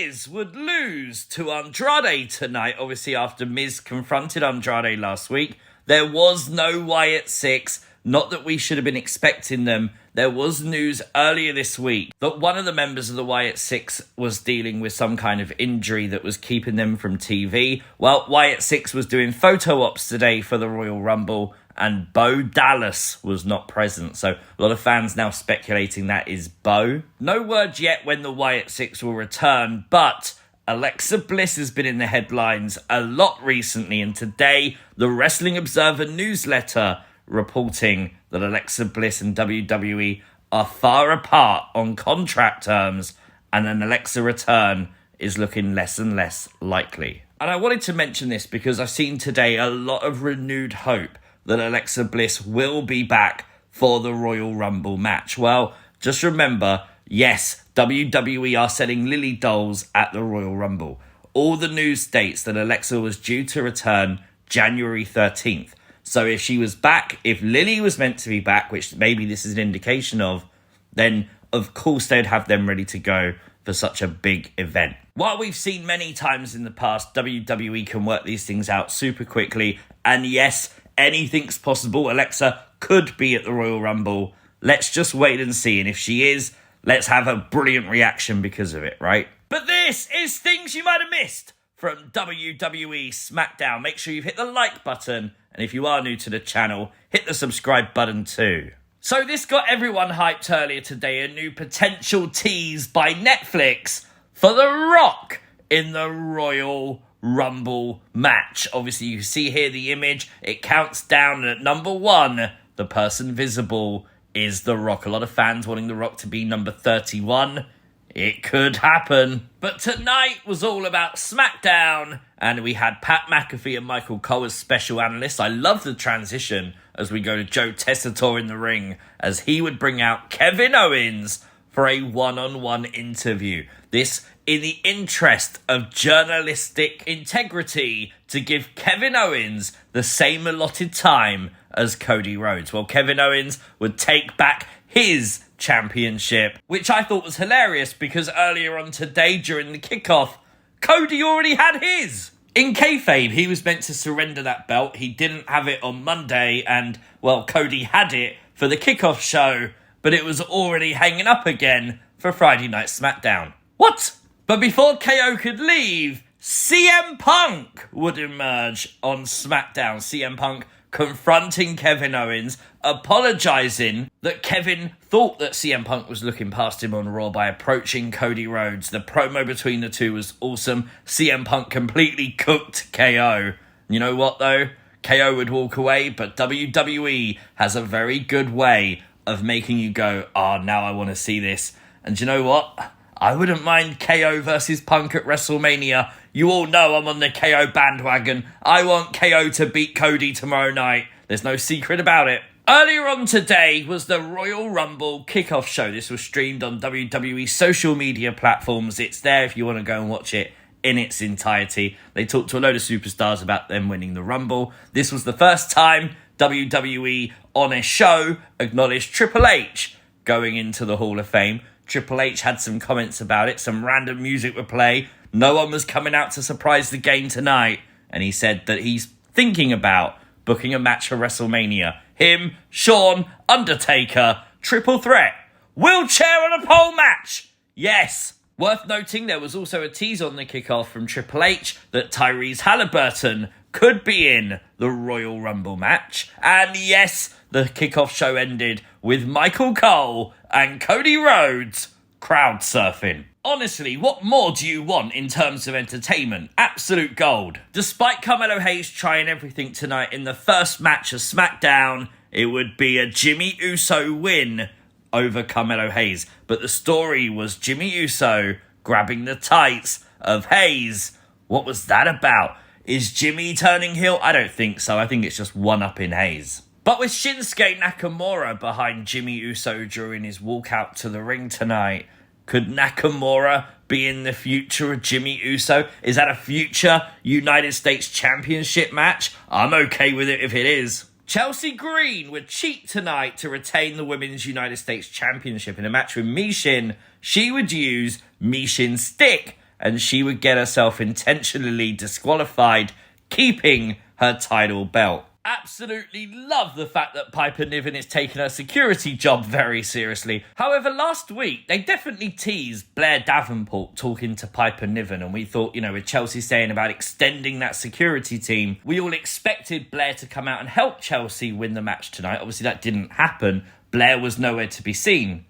Miz would lose to Andrade tonight, obviously after Miz confronted Andrade last week. There was no Wyatt Sicks, not that we should have been expecting them. There was news earlier this week that one of the members of the Wyatt Sicks was dealing with some kind of injury that was keeping them from TV. Well, Wyatt Sicks was doing photo ops today for the Royal Rumble, and Bo Dallas was not present. So a lot of fans now speculating that is Bo. No word yet when the Wyatt Sicks will return, but Alexa Bliss has been in the headlines a lot recently, and today the Wrestling Observer newsletter reporting that Alexa Bliss and WWE are far apart on contract terms, and an Alexa return is looking less and less likely. And I wanted to mention this because I've seen today a lot of renewed hope that Alexa Bliss will be back for the Royal Rumble match. Well, just remember, yes, WWE are selling Lilly dolls at the Royal Rumble. All the news states that Alexa was due to return January 13th. So if she was back, if Lilly was meant to be back, which maybe this is an indication of, then of course they'd have them ready to go for such a big event. While we've seen many times in the past, WWE can work these things out super quickly. And yes, anything's possible. Alexa could be at the Royal Rumble. Let's just wait and see. And if she is, let's have a brilliant reaction because of it, right? But this is things you might have missed from WWE SmackDown. Make sure you've hit the like button. And if you are new to the channel, hit the subscribe button too. So this got everyone hyped earlier today. A new potential tease by Netflix for The Rock in the Royal Rumble match. Obviously, you see here the image. It counts down, and at number 1, the person visible is The Rock. A lot of fans wanting The Rock to be number 31. It could happen. But tonight was all about SmackDown, and we had Pat McAfee and Michael Cole as special analysts. I love the transition as we go to Joe Tessitore in the ring, as he would bring out Kevin Owens for a one-on-one interview. This in the interest of journalistic integrity, to give Kevin Owens the same allotted time as Cody Rhodes. Well, Kevin Owens would take back his championship, which I thought was hilarious because earlier on today during the kickoff, Cody already had his. In kayfabe, he was meant to surrender that belt. He didn't have it on Monday, and, well, Cody had it for the kickoff show, but it was already hanging up again for Friday Night SmackDown. What? But before KO could leave, CM Punk would emerge on SmackDown. CM Punk confronting Kevin Owens, apologising that Kevin thought that CM Punk was looking past him on Raw by approaching Cody Rhodes. The promo between the two was awesome. CM Punk completely cooked KO. You know what though? KO would walk away, but WWE has a very good way of making you go, now I want to see this. And you know what? I wouldn't mind KO versus Punk at WrestleMania. You all know I'm on the KO bandwagon. I want KO to beat Cody tomorrow night. There's no secret about it. Earlier on today was the Royal Rumble Kickoff show. This was streamed on WWE social media platforms. It's there if you want to go and watch it in its entirety. They talked to a load of superstars about them winning the Rumble. This was the first time WWE on a show acknowledged Triple H going into the Hall of Fame. Triple H had some comments about it. Some random music would play. No one was coming out to surprise the game tonight. And he said that he's thinking about booking a match for WrestleMania. Him, Shawn, Undertaker, triple threat. Wheelchair on a pole match. Yes. Worth noting, there was also a tease on the kickoff from Triple H that Tyrese Halliburton could be in the Royal Rumble match. And yes, the kickoff show ended with Michael Cole and Cody Rhodes crowd surfing. Honestly, what more do you want in terms of entertainment? Absolute gold. Despite Carmelo Hayes trying everything tonight in the first match of SmackDown, it would be a Jimmy Uso win over Carmelo Hayes. But the story was Jimmy Uso grabbing the tights of Hayes. What was that about? Is Jimmy turning heel? I don't think so. I think it's just one-up in Hayes. But with Shinsuke Nakamura behind Jimmy Uso during his walkout to the ring tonight, could Nakamura be in the future of Jimmy Uso? Is that a future United States Championship match? I'm okay with it if it is. Chelsea Green would cheat tonight to retain the Women's United States Championship in a match with Mishin. She would use Mishin's stick and she would get herself intentionally disqualified, keeping her title belt. Absolutely love the fact that Piper Niven is taking her security job very seriously. However, last week, they definitely teased Blair Davenport talking to Piper Niven, and we thought, with Chelsea saying about extending that security team, we all expected Blair to come out and help Chelsea win the match tonight. Obviously, that didn't happen. Blair was nowhere to be seen.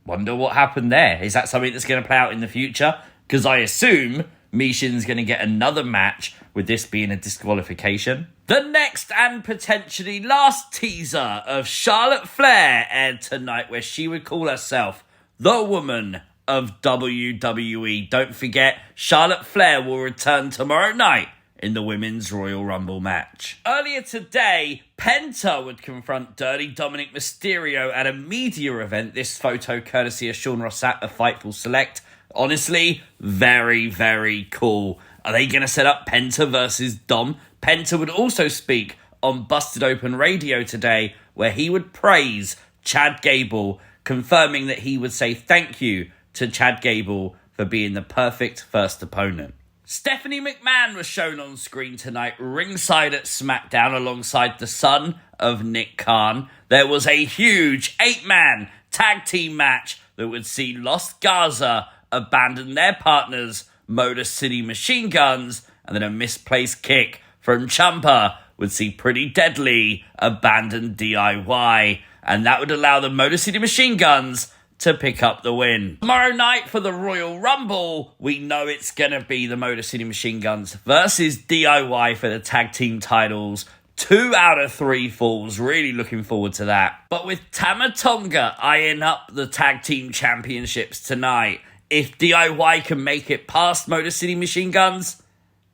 Wonder what happened there. Is that something that's going to play out in the future? Because I assume Mishin's going to get another match with this being a disqualification. The next and potentially last teaser of Charlotte Flair aired tonight, where she would call herself the woman of WWE. Don't forget, Charlotte Flair will return tomorrow night in the Women's Royal Rumble match. Earlier today, Penta would confront Dirty Dominik Mysterio at a media event. This photo courtesy of Sean Rossat of Fightful Select. Honestly, very, very cool. Are they going to set up Penta versus Dom? Penta would also speak on Busted Open Radio today, where he would praise Chad Gable, confirming that he would say thank you to Chad Gable for being the perfect first opponent. Stephanie McMahon was shown on screen tonight ringside at SmackDown alongside the son of Nick Khan. There was a huge 8-man tag team match that would see Lost Gaza abandon their partners, Motor City Machine Guns, and then a misplaced kick from Ciampa would see Pretty Deadly abandon DIY, and that would allow the Motor City Machine Guns to pick up the win. Tomorrow night for the Royal Rumble, we know it's going to be the Motor City Machine Guns versus DIY for the tag team titles. 2 out of 3 falls. Really looking forward to that. But with Tama Tonga eyeing up the tag team championships tonight, if DIY can make it past Motor City Machine Guns,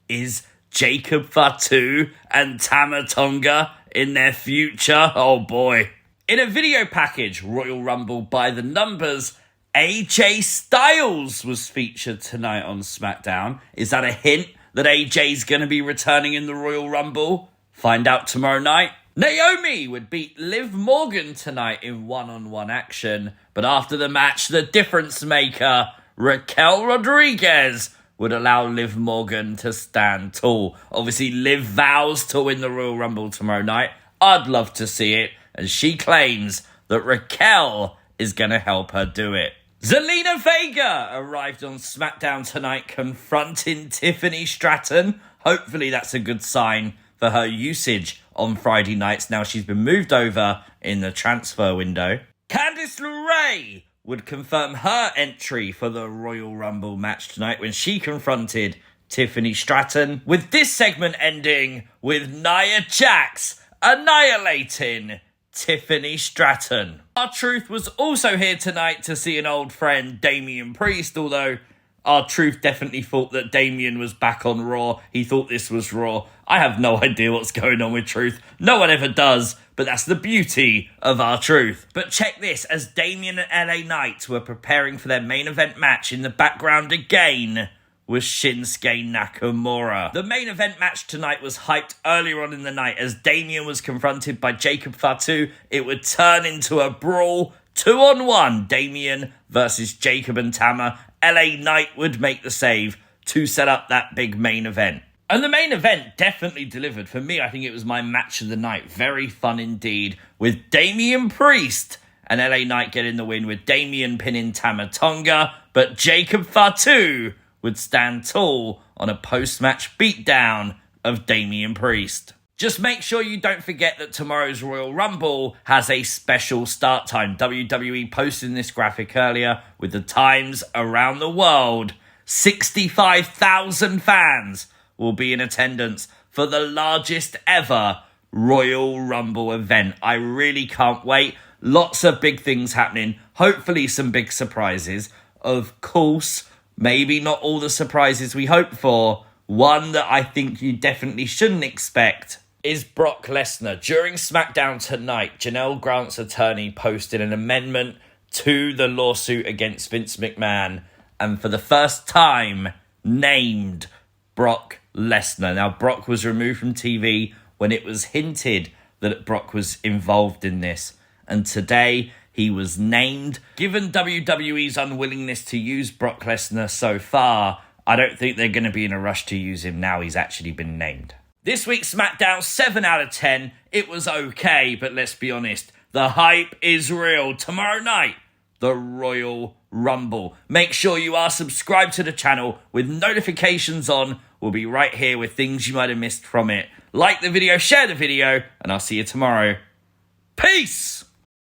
is Jacob Fatu and Tama Tonga in their future? Oh boy. In a video package, Royal Rumble by the numbers, AJ Styles was featured tonight on SmackDown. Is that a hint that AJ's going to be returning in the Royal Rumble? Find out tomorrow night. Naomi would beat Liv Morgan tonight in one-on-one action. But after the match, the difference maker, Raquel Rodriguez, would allow Liv Morgan to stand tall. Obviously, Liv vows to win the Royal Rumble tomorrow night. I'd love to see it. And she claims that Raquel is going to help her do it. Zelina Vega arrived on SmackDown tonight confronting Tiffany Stratton. Hopefully that's a good sign for her usage on Friday nights. Now she's been moved over in the transfer window. Candice LeRae would confirm her entry for the Royal Rumble match tonight when she confronted Tiffany Stratton. With this segment ending with Nia Jax annihilating Tiffany Stratton. R-Truth was also here tonight to see an old friend, Damian Priest, although R-Truth definitely thought that Damian was back on Raw. He thought this was Raw. I have no idea what's going on with Truth. No one ever does, but that's the beauty of R-Truth. But check this, as Damian and LA Knight were preparing for their main event match, in the background again was Shinsuke Nakamura. The main event match tonight was hyped earlier on in the night. As Damian was confronted by Jacob Fatu, it would turn into a brawl. 2-on-1, Damian versus Jacob and Tama. LA Knight would make the save to set up that big main event. And the main event definitely delivered. For me, I think it was my match of the night. Very fun indeed, with Damian Priest and LA Knight getting the win, with Damian pinning Tama Tonga, but Jacob Fatu would stand tall on a post-match beatdown of Damian Priest. Just make sure you don't forget that tomorrow's Royal Rumble has a special start time. WWE posted this graphic earlier with the times around the world. 65,000 fans will be in attendance for the largest ever Royal Rumble event. I really can't wait. Lots of big things happening. Hopefully some big surprises. Of course, maybe not all the surprises we hope for. One that I think you definitely shouldn't expect is Brock Lesnar. During SmackDown tonight, Janelle Grant's attorney posted an amendment to the lawsuit against Vince McMahon, and for the first time named Brock Lesnar. Now, Brock was removed from TV when it was hinted that Brock was involved in this, and today he was named. Given WWE's unwillingness to use Brock Lesnar so far, I don't think they're going to be in a rush to use him now he's actually been named. This week's SmackDown, 7 out of 10. It was okay, but let's be honest, the hype is real. Tomorrow night, the Royal Rumble. Make sure you are subscribed to the channel with notifications on. We'll be right here with things you might have missed from it. Like the video, share the video, and I'll see you tomorrow. Peace!